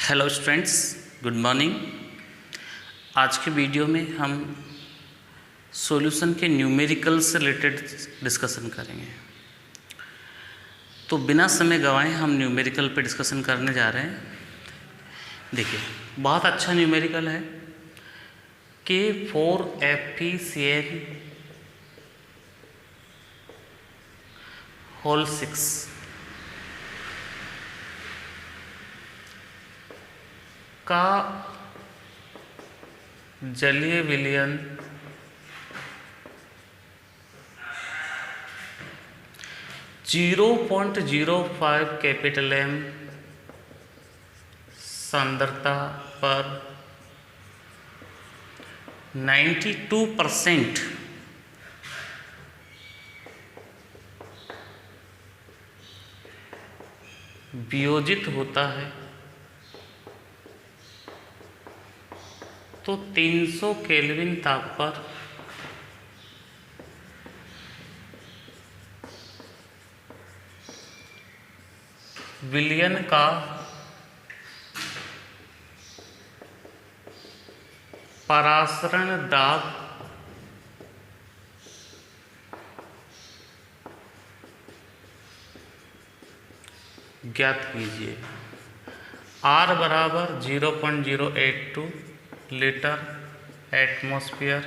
Hello students, good morning. आज के video में हम सॉल्यूशन के न्यूमेरिकल से रिलेटेड डिस्कशन करेंगे। तो बिना समय गंवाए हम न्यूमेरिकल पे डिस्कशन करने जा रहे हैं। देखिए, बहुत अच्छा न्यूमेरिकल है K4FeCN होल 6 का जलीय विलयन 0.05 कैपिटल M सांद्रता पर 92% वियोजित होता है तो 300 केल्विन ताप पर विलयन का परासरण दाब ज्ञात कीजिए। R बराबर 0.082 litre atmosphere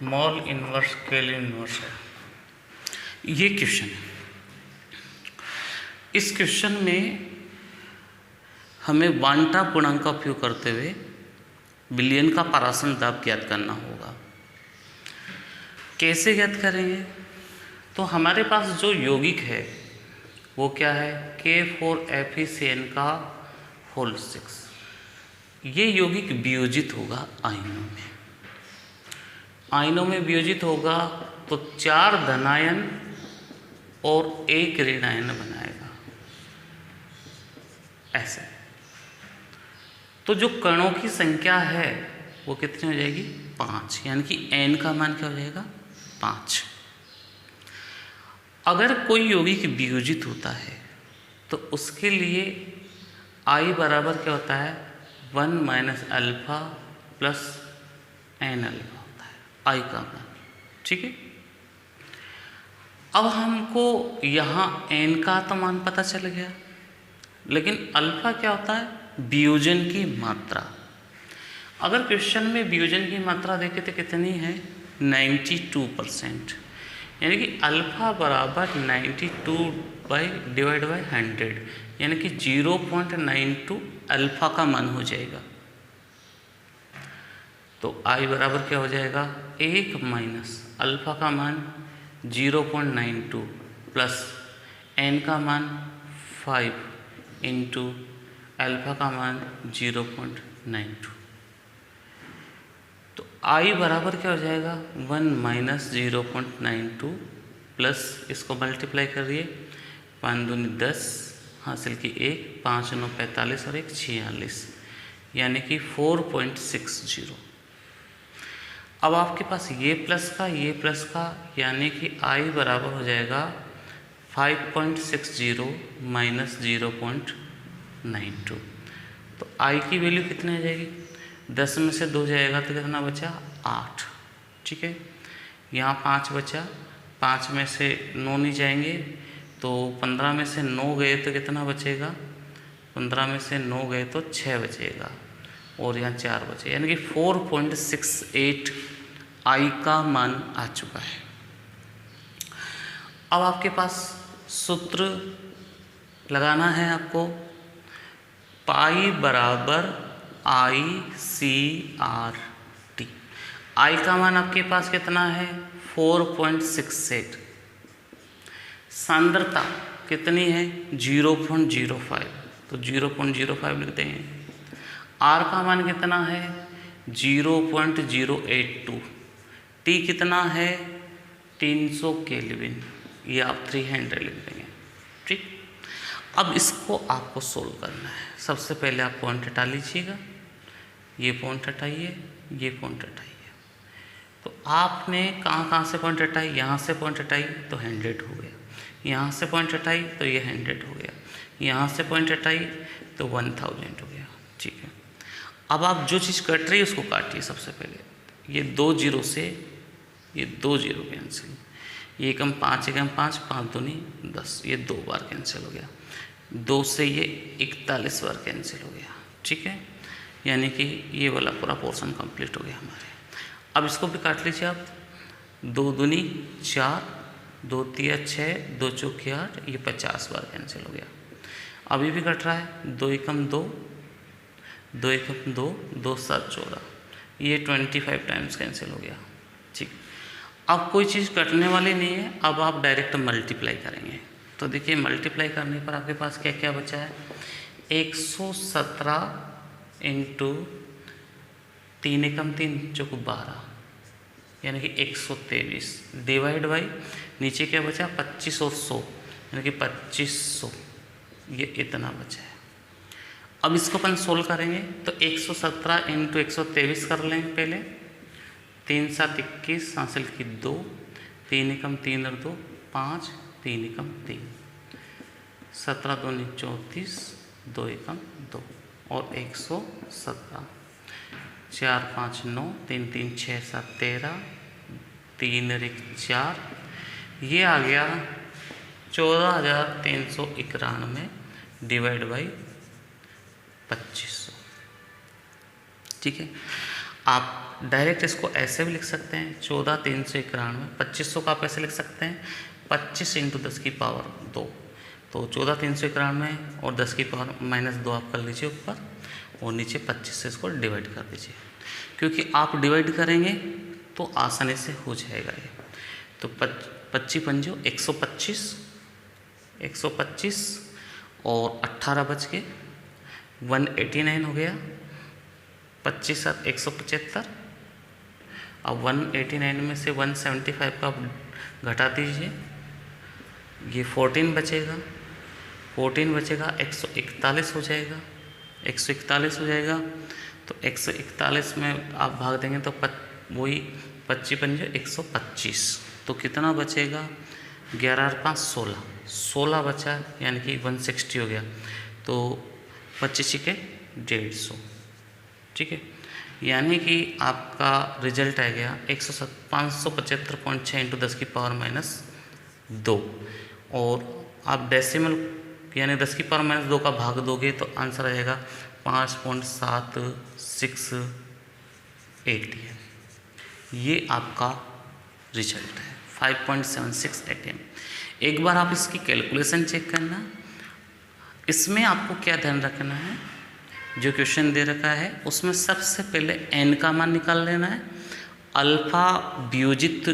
mall inverse kelvin inverse है। ये क्वेश्चन है। इस क्वेश्चन में हमें वांटा पूर्णांक का उपयोग करते हुए विलयन का परासरण दाब ज्ञात करना होगा। कैसे ज्ञात करेंगे? तो हमारे पास जो यौगिक है वो क्या है? K4FeCN का होल 6। ये यौगिक वियोजित होगा आयनों में। आयनों में वियोजित होगा तो 4 धनायन और 1 ऋणायन बनाएगा। ऐसे तो जो कणों की संख्या है वो कितनी हो जाएगी? 5, यानी कि n का मान क्या हो जाएगा? 5। अगर कोई यौगिक वियोजित होता है तो उसके लिए I बराबर क्या होता है? 1 minus alpha plus n alpha होता है, I का मान। ठीक है। अब हमको यहाँ n का तो मान पता चल गया, लेकिन अल्फा क्या होता है? वियोजन की मात्रा। अगर क्वेश्चन में वियोजन की मात्रा देखें तो कितनी है? 92%, यानी कि अल्फा बराबर 92 डिवाइड बाई 100, यानी कि 0.92 अल्फा का मान हो जाएगा। तो I बराबर क्या हो जाएगा? 1 माइनस अल्फा का मान 0.92 प्लस n का मान 5 इंटू अल्फा का मान 0.92। तो I बराबर क्या हो जाएगा? 1 माइनस 0.92 प्लस इसको मल्टीप्लाई करिए, 5 दूनी 10, हासिल की 1, 5 9 45 और 1 46, यानी कि 4.60। अब आपके पास ये प्लस का, यानी कि I बराबर हो जाएगा 5.60 माइनस 0.92। तो I की वैल्यू कितनी आ जाएगी? 10 में से 2 जाएगा तो कितना बचा? 8। ठीक है। यहाँ 5 बचा, 5 में से 9 नहीं जाएंगे तो 15 में से 9 गए तो कितना बचेगा? 15 में से 9 गए तो 6 बचेगा और यहाँ 4 बचे, यानी कि 4.68 I का मान आ चुका है। अब आपके पास सूत्र लगाना है आपको। पाई बराबर ICRT। I का मान आपके पास कितना है? 4.68। सांद्रता कितनी है? 0.05, तो 0.05 लिखते हैं। R का मान कितना है? 0.082। T कितना है? 300 केल्विन, ये आप 300 लिख देंगे। ठीक। अब इसको आपको सोल्व करना है। सबसे पहले आप पॉइंट हटा लीजिएगा, ये पॉइंट हटाइए, ये पॉइंट हटाइए। तो आपने कहाँ से पॉइंट हटाई? यहाँ से पॉइंट हटाई तो 100 हो गया, यहाँ से पॉइंट हटाई तो ये 100 हो गया, यहाँ से पॉइंट हटाई तो 1000 हो गया। ठीक है, अब आप जो चीज़ कट रही है उसको काटिए। सबसे पहले ये 2 0 से ये 2 0 कैंसिल, ये एकम 5 एकम 5, 5 दूनी 10, ये 2 बार कैंसिल हो गया। 2 से ये 41 बार कैंसिल हो गया। ठीक है, यानी कि ये वाला पूरा पोर्शन कंप्लीट हो गया हमारे। अब इसको भी काट लीजिए आप। 2 दूनी 4, 2 तिया 6, 2 चौके 8, ये 50 बार कैंसिल हो गया। अभी भी कट रहा है, 2 एकम 2, 2 एकम 2, 2 7 14, ये 25 टाइम्स कैंसिल हो गया। ठीक, अब कोई चीज़ कटने वाली नहीं है, अब आप डायरेक्ट मल्टीप्लाई करेंगे। तो देखिए मल्टीप्लाई करने पर आपके पास क्या क्या बचा है, 117 इंटू 3 एकम 3 चौक 12, यानी कि 123 डिवाइड बाई नीचे क्या बचा 25 और 100, यानी कि 2500, ये इतना बचा है। अब इसको अपन सोल्व करेंगे तो 117 इंटू 123 कर लेंगे पहले। 3 7 21 हासिल की 2, 3 एकम 3 और 2 5, 3 एकम 3, 17 दूनी 34, 2 एकम 2 और 117, 4 5 9, 3 3 6 7 13, 3 एक 4, ये आ गया 14,391 डिवाइड बाई 2500। ठीक है, आप डायरेक्ट इसको ऐसे भी लिख सकते हैं 14,391, 2500 का आप ऐसे लिख सकते हैं 25 इंटू 10 की पावर 2, तो 14,391 और 10 की पावर -2 आप कर लीजिए ऊपर, और नीचे 25 से इसको डिवाइड कर दीजिए, क्योंकि आप डिवाइड करेंगे तो आसानी से हो जाएगा ये। तो 25 पंजो 125, 125 और 18 बच के 189 हो गया, 25 7 175। अब 189 में से 175 का आप घटा दीजिए, ये 14 बचेगा, 14 बचेगा 141 हो जाएगा, 141 हो जाएगा। तो 141 में आप भाग देंगे तो वही 25 पंजे 125, तो कितना बचेगा 11 और 5 16, 16 बचा, यानी कि 160 हो गया। तो 25 के 150। ठीक है, यानी कि आपका रिजल्ट आ गया 575.6 इंटू 10 की पावर -2, और आप डेसिमल यानी 10 की पावर -2 का भाग दोगे तो आंसर आएगा 5.768 है। ये आपका रिजल्ट है 5.76 atm। एक बार आप इसकी कैलकुलेशन चेक करना। इसमें आपको क्या ध्यान रखना है, जो क्वेश्चन दे रखा है उसमें सबसे पहले n का मान निकाल लेना है, अल्फा वियोजित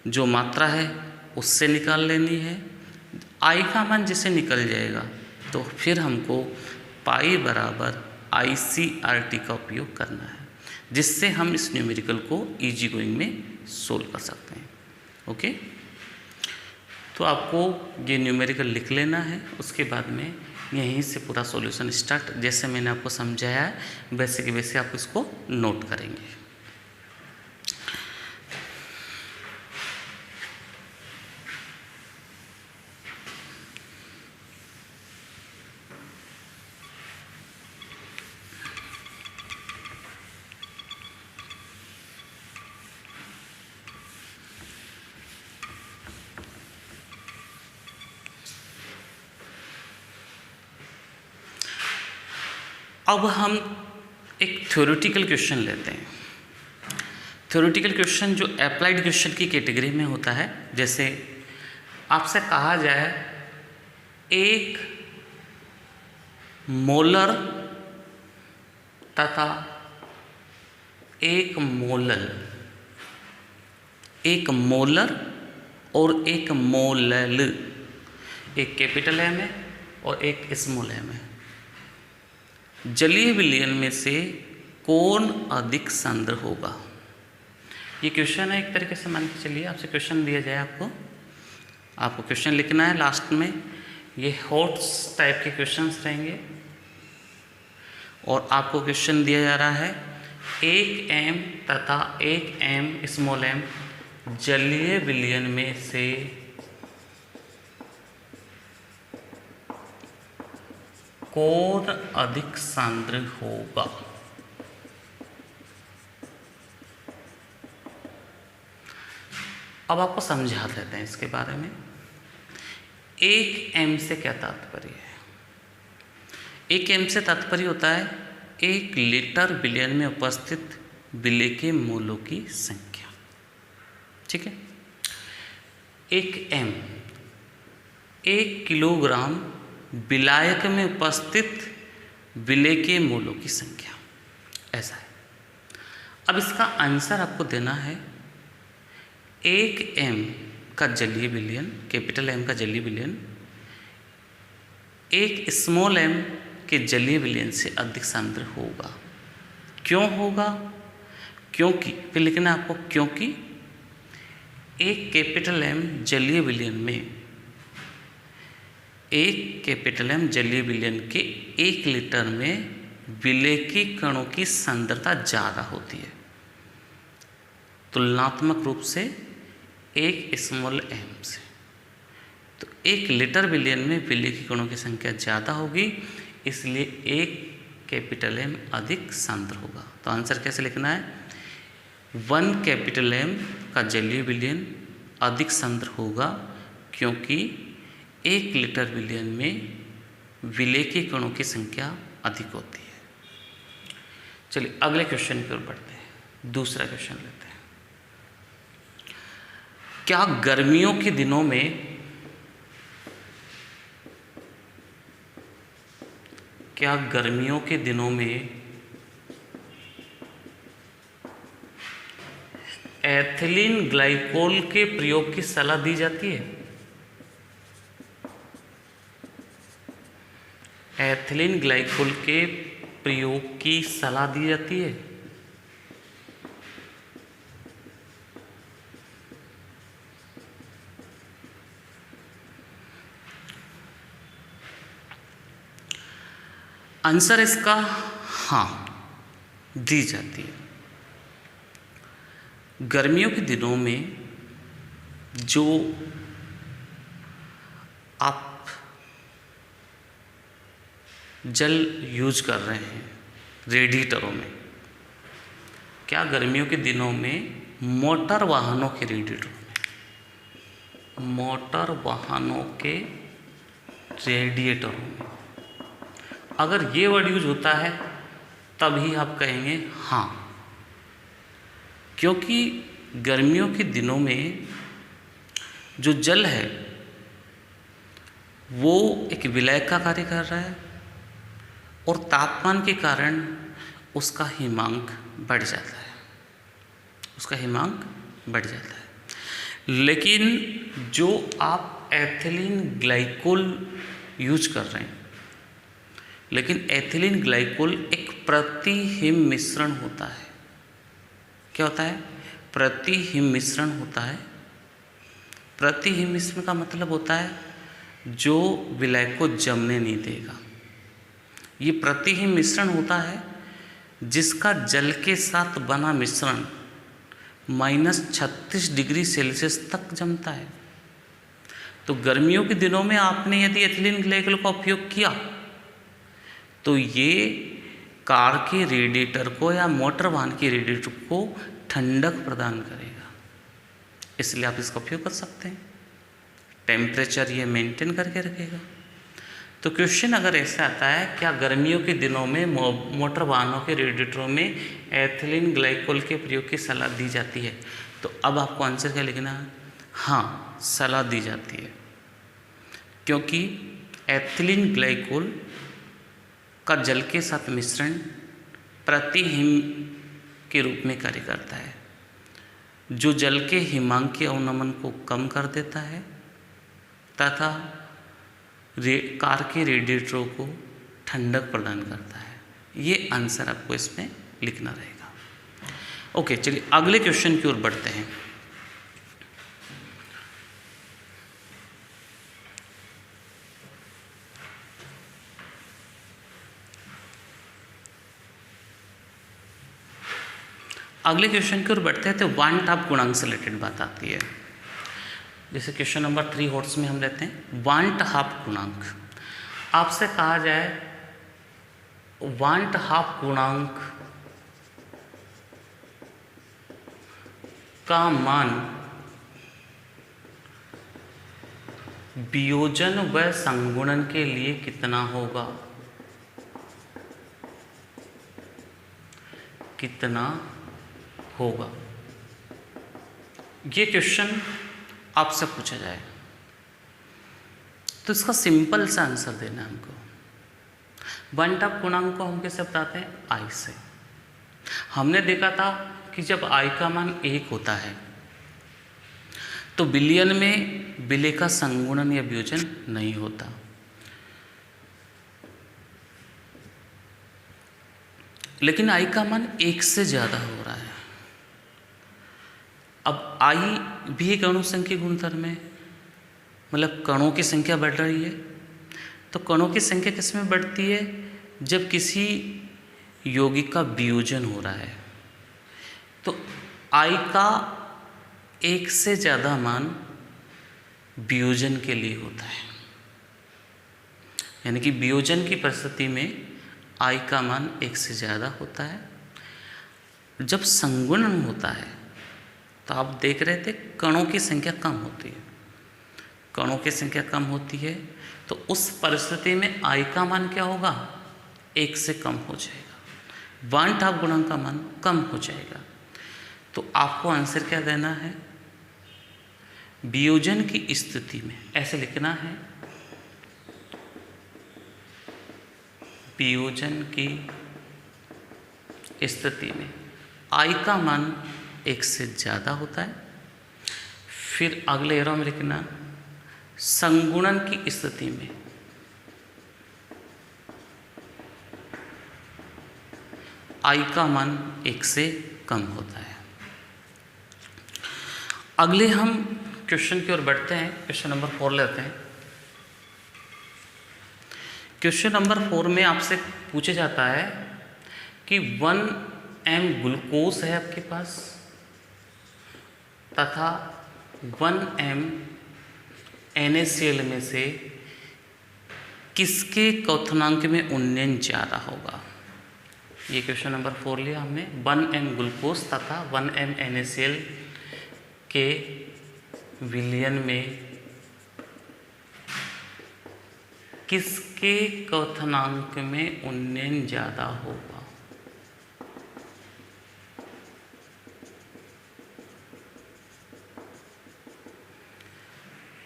जो मात्रा है उससे निकाल लेनी है, i का मान जिसे निकल जाएगा तो फिर हमको पाई बराबर ICRT का उपयोग करना है, जिससे हम इस न्यूमेरिकल को इजी गोइंग में सोल्व कर सकते हैं। ओके, तो आपको ये न्यूमेरिकल लिख लेना है, उसके बाद में यहीं से पूरा सॉल्यूशन स्टार्ट, जैसे मैंने आपको समझाया है वैसे के वैसे आप इसको नोट करेंगे। अब हम एक थ्योरेटिकल क्वेश्चन लेते हैं। थ्योरेटिकल क्वेश्चन जो अप्लाइड क्वेश्चन की कैटेगरी में होता है, जैसे आपसे कहा जाए एक मोलर तथा एक मोलल, एक मोलर और एक मोलल, एक कैपिटल एम है और एक स्मॉल एम है, जलीय विलयन में से कौन अधिक सांद्र होगा। ये क्वेश्चन है, एक तरीके से मान के चलिए आपसे क्वेश्चन दिया जाए, आपको क्वेश्चन लिखना है लास्ट में। ये हॉट्स टाइप के क्वेश्चंस रहेंगे और आपको क्वेश्चन दिया जा रहा है एक एम तथा एक एम स्मॉल एम जलीय विलयन में से कौन अधिक सांद्र होगा? अब आपको समझा देते हैं इसके बारे में। 1m से क्या तात्पर्य है? 1m से तात्पर्य होता है 1 लीटर विलयन में उपस्थित विलेय के मोलों की संख्या। ठीक है, 1m 1 किलोग्राम विलायक में उपस्थित विलेय के मोलों की संख्या, ऐसा है। अब इसका आंसर आपको देना है 1m का जलीय विलयन, कैपिटल M का जलीय विलयन 1 स्मॉल m के जलीय विलयन से अधिक सांद्र होगा। क्यों होगा? क्योंकि फिर लिखना है आपको, क्योंकि एक कैपिटल M जलीय विलयन में, एक कैपिटल M जलीय विलयन के 1 लीटर में विलेयकी कणों की सांद्रता ज़्यादा होती है, तुलनात्मक रूप से 1 स्मॉल m से। तो 1 लीटर विलयन में विलेयकी कणों की संख्या ज़्यादा होगी, इसलिए 1 कैपिटल M अधिक सांद्र होगा। तो आंसर कैसे लिखना है? 1 कैपिटल M का जलीय विलयन अधिक सांद्र होगा क्योंकि 1 लीटर विलयन में विलेयकी कणों की संख्या अधिक होती है। चलिए अगले क्वेश्चन की ओर बढ़ते हैं। दूसरा क्वेश्चन लेते हैं। क्या गर्मियों के दिनों में एथिलीन ग्लाइकोल के प्रयोग की सलाह दी जाती है? एथिलीन ग्लाइकोल के प्रयोग की सलाह दी जाती है? आंसर इसका हाँ, दी जाती है। गर्मियों के दिनों में जो आप जल यूज कर रहे हैं रेडिएटरों में, क्या गर्मियों के दिनों में मोटर वाहनों के रेडिएटरों में अगर ये वर्ड यूज होता है तभी आप कहेंगे हाँ, क्योंकि गर्मियों के दिनों में जो जल है वो एक विलायक का कार्य कर रहा है और तापमान के कारण उसका हिमांक बढ़ जाता है। लेकिन जो आप एथिलीन ग्लाइकोल यूज कर रहे हैं, लेकिन एथिलीन ग्लाइकोल एक प्रतिहिम मिश्रण होता है। क्या होता है? प्रतिहिम मिश्रण होता है। प्रतिहिम मिश्रण का मतलब होता है जो विलायक को जमने नहीं देगा। ये प्रतिहिम मिश्रण होता है जिसका जल के साथ बना मिश्रण -36 डिग्री सेल्सियस तक जमता है। तो गर्मियों के दिनों में आपने यदि एथिलीन ग्लाइकोल का उपयोग किया तो ये कार के रेडिएटर को या मोटर वाहन के रेडिएटर को ठंडक प्रदान करेगा, इसलिए आप इसका उपयोग कर सकते हैं। टेम्परेचर ये मेंटेन करके रखेगा। तो क्वेश्चन अगर ऐसा आता है, क्या गर्मियों के दिनों में मोटर वाहनों के रेडिएटरों में एथिलीन ग्लाइकोल के प्रयोग की सलाह दी जाती है? तो अब आपको आंसर क्या लिखना है? हाँ, सलाह दी जाती है, क्योंकि एथिलीन ग्लाइकोल का जल के साथ मिश्रण प्रतिहिम के रूप में कार्य करता है, जो जल के हिमांक के अवनमन को कम कर देता है तथा कार के रेडिएटरों को ठंडक प्रदान करता है। ये आंसर आपको इसमें लिखना रहेगा। ओके, चलिए अगले क्वेश्चन की ओर बढ़ते हैं। अगले क्वेश्चन की ओर बढ़ते हैं तो वन टॉप गुणांक से रिलेटेड बात आती है। जैसे क्वेश्चन नंबर 3 हॉट्स में हम लेते हैं वन टॉप गुणांक। आपसे कहा जाए वांट हाफ गुणांक का मान वियोजन व संगुणन के लिए कितना होगा, कितना होगा। ये क्वेश्चन आपसे पूछा जाए तो इसका सिंपल सा आंसर देना है हमको। वन टॉप गुणांक को हम कैसे बताते हैं, आई से। हमने देखा था कि जब आई का मान 1 होता है तो बिलियन में विलय का संगुणन या वियोजन नहीं होता। लेकिन आई का मान 1 से ज़्यादा हो रहा है। अब आई भी एक अणुसंख्यिक गुणधर्म है, मतलब कणों की संख्या बढ़ रही है। तो कणों की संख्या किस में बढ़ती है, जब किसी यौगिक का वियोजन हो रहा है। तो आई का 1 से ज़्यादा मान वियोजन के लिए होता है, यानी कि वियोजन की परिस्थिति में आई का मान 1 से ज़्यादा होता है। जब संगुणन होता है तो आप देख रहे थे कणों की संख्या कम होती है, कणों की संख्या कम होती है, तो उस परिस्थिति में आई का मान क्या होगा, 1 से कम हो जाएगा, वांट हाफ गुणांक का मान कम हो जाएगा। तो आपको आंसर क्या देना है, वियोजन की स्थिति में ऐसे लिखना है, वियोजन की स्थिति में आई का मान 1 से ज़्यादा होता है। फिर अगले एरो में लिखना, संगुणन की स्थिति में आई का मान 1 से कम होता है। अगले हम क्वेश्चन की ओर बढ़ते हैं, क्वेश्चन नंबर 4 लेते हैं। क्वेश्चन नंबर 4 में आपसे पूछा जाता है कि 1 m ग्लूकोज है आपके पास तथा 1 m NaCl में से किसके क्वथनांक में उन्नयन ज़्यादा होगा। ये क्वेश्चन नंबर 4 लिया हमने। 1 m ग्लूकोज तथा 1 m NaCl के विलयन में किसके क्वथनांक में उन्नयन ज़्यादा होगा।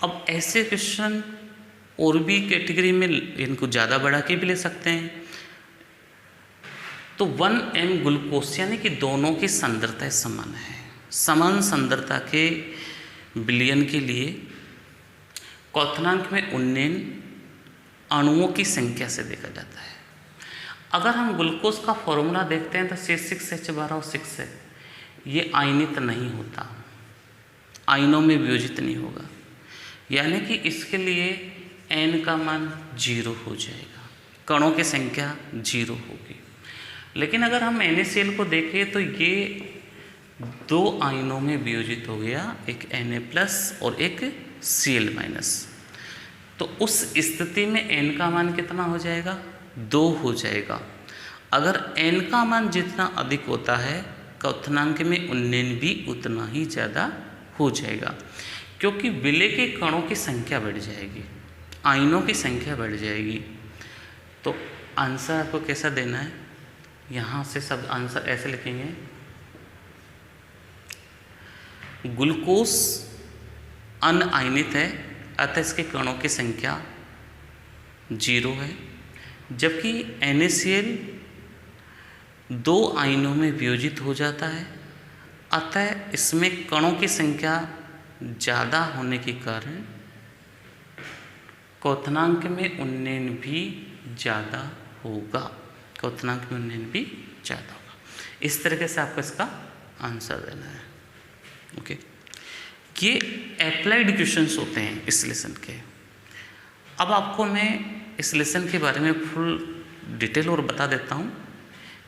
अब ऐसे क्वेश्चन और भी कैटेगरी में इनको ज़्यादा बढ़ा के भी ले सकते हैं। तो 1 m ग्लूकोज यानी कि दोनों की सांद्रता समान है, समान सांद्रता के विलयन के लिए क्वथनांक में उन्नयन अणुओं की संख्या से देखा जाता है। अगर हम ग्लूकोज का फॉर्मूला देखते हैं तो C6H12O6 है, ये आयनित नहीं होता, आयनों में वियोजित नहीं होगा, यानी कि इसके लिए n का मान 0 हो जाएगा, कणों की संख्या 0 होगी। लेकिन अगर हम NaCl को देखें तो ये 2 आयनों में वियोजित हो गया, एक Na+ और एक Cl-। तो उस स्थिति में n का मान कितना हो जाएगा, 2 हो जाएगा। अगर n का मान जितना अधिक होता है क्वथनांक में उन्नयन भी उतना ही ज़्यादा हो जाएगा, क्योंकि विलय के कणों की संख्या बढ़ जाएगी, आयनों की संख्या बढ़ जाएगी। तो आंसर आपको कैसा देना है, यहाँ से सब आंसर ऐसे लिखेंगे, ग्लूकोज अनआयनित है अतः इसके कणों की संख्या 0 है, जबकि NaCl 2 आयनों में वियोजित हो जाता है, अतः इसमें कणों की संख्या ज़्यादा होने के कारण क्वथनांक में उन्नयन भी ज़्यादा होगा, क्वथनांक में उन्नयन भी ज़्यादा होगा। इस तरीके से आपको इसका आंसर देना है। ओके, ये अप्लाइड क्वेश्चंस होते हैं इस लेसन के। अब आपको मैं इस लेसन के बारे में फुल डिटेल और बता देता हूँ।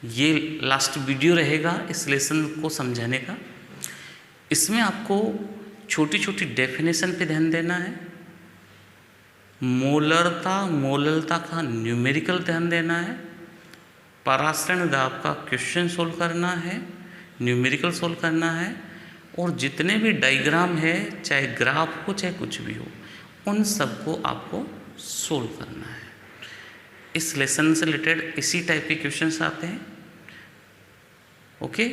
ये लास्ट वीडियो रहेगा इस लेसन को समझाने का। इसमें आपको छोटी छोटी डेफिनेशन पे ध्यान देना है, मोलरता मोललता का न्यूमेरिकल ध्यान देना है, परासरण दाब का क्वेश्चन सोल्व करना है, न्यूमेरिकल सोल्व करना है, और जितने भी डायग्राम है, चाहे ग्राफ हो चाहे कुछ भी हो, उन सबको आपको सोल्व करना है। इस लेसन से रिलेटेड इसी टाइप के क्वेश्चंस आते हैं। ओके,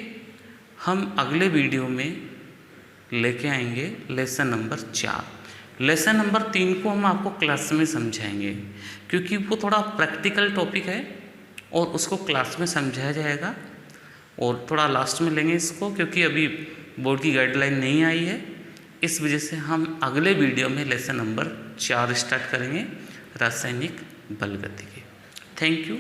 हम अगले वीडियो में लेके आएंगे लेसन नंबर 4। लेसन नंबर 3 को हम आपको क्लास में समझाएंगे, क्योंकि वो थोड़ा प्रैक्टिकल टॉपिक है और उसको क्लास में समझाया जाएगा, और थोड़ा लास्ट में लेंगे इसको, क्योंकि अभी बोर्ड की गाइडलाइन नहीं आई है। इस वजह से हम अगले वीडियो में लेसन नंबर 4 स्टार्ट करेंगे, रासायनिक बल गतिकी। Thank you.